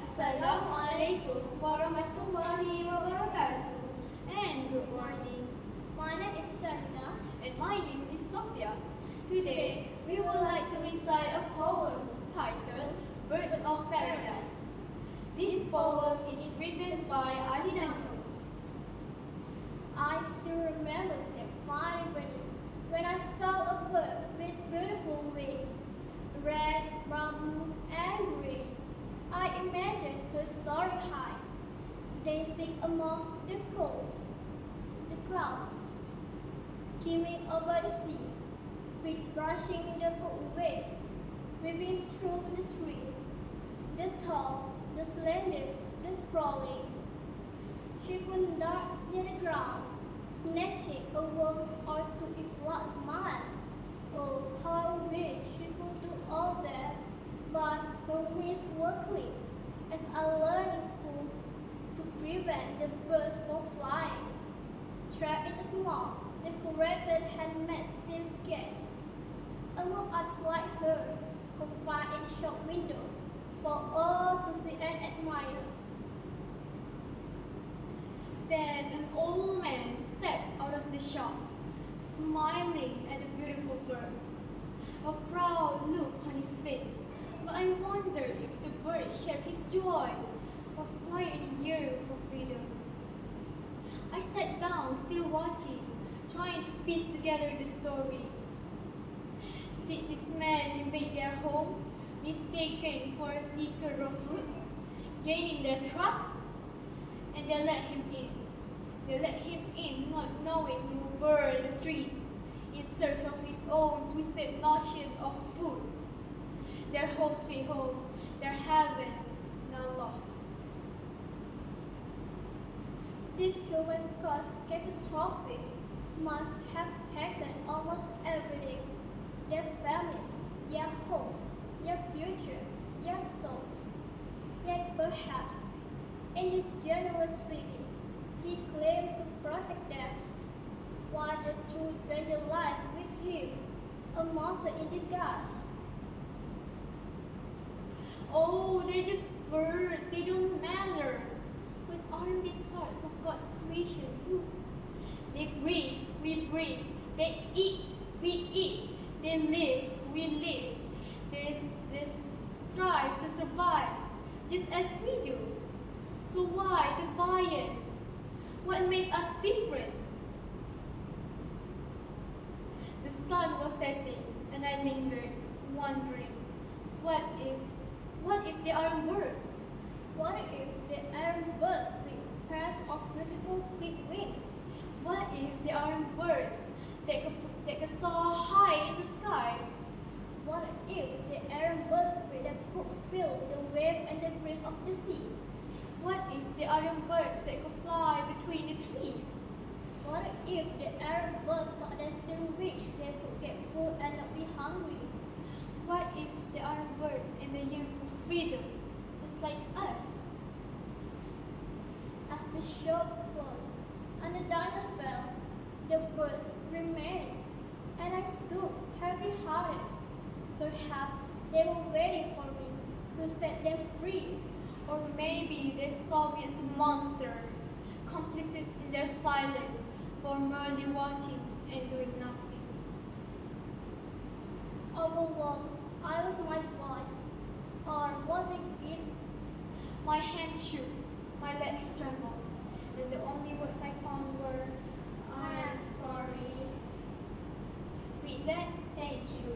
Assalamualaikum warahmatullahi wabarakatuh. And good morning. My name is Sharina. And my name is Sophia. Today, we would like to recite a poem titled Birds of Paradise. This poem is written by Alina. I still remember that fine evening when I saw a bird with beautiful wings, red, brown, blue, and green. I imagined her soaring high, dancing among the clouds, skimming over the sea, feet brushing in the cold wave, weaving through the trees, the tall, the slender, the sprawling. She could dart near the ground, snatching a worm or two if one smiled. Oh, how I wish she could do all that, but her wings were clipped, as I learned in school, to prevent the birds from flying. Trapped in a small, decorated handmade steel cage, among others like her, confined in shop window, for all to see and admire. Then an old man stepped out of the shop, smiling at the beautiful birds. A proud look on his face, but I wondered if the birds shared his joy, or quiet yearn for freedom. I sat down, still watching, trying to piece together the story. Did this man invade their homes, mistaken for a seeker of fruits, gaining their trust? And they let him in. They let him in, not knowing he will burn the trees in search of his own twisted notion of food. Their home sweet home, their heaven now lost. This human caused catastrophe must have taken almost everything: their families, their homes, their future, their souls. Yet perhaps, in his generosity, he claimed to protect them, while the true danger lies with him, a monster in disguise. Oh, they're just birds, they don't matter. But aren't they parts of God's creation too? They breathe, we breathe. They eat, we eat. They live, we live. They strive to survive, just as we do. So why the bias? What makes us different? The sun was setting, and I lingered, wondering, what if they aren't birds? What if they aren't birds with pairs of beautiful clipped wings? What if they aren't birds that could soar high in the sky? What if they aren't birds that could feel the wave and the breeze of the sea? What if they aren't birds that could fly between the trees? What if they aren't birds but they still wish they could get food and not be hungry? What if they aren't birds and they yearn for freedom, just like us? As the shop closed and the darkness fell, the birds remained, and I stood heavy-hearted. Perhaps they were waiting for me to set them free. Or maybe they saw me as a monster, complicit in their silence, for merely watching and doing nothing. Overwhelmed, I lost my voice, or was it guilt? My hands shook, my legs trembled, and the only words I found were, I am sorry. With that, thank you.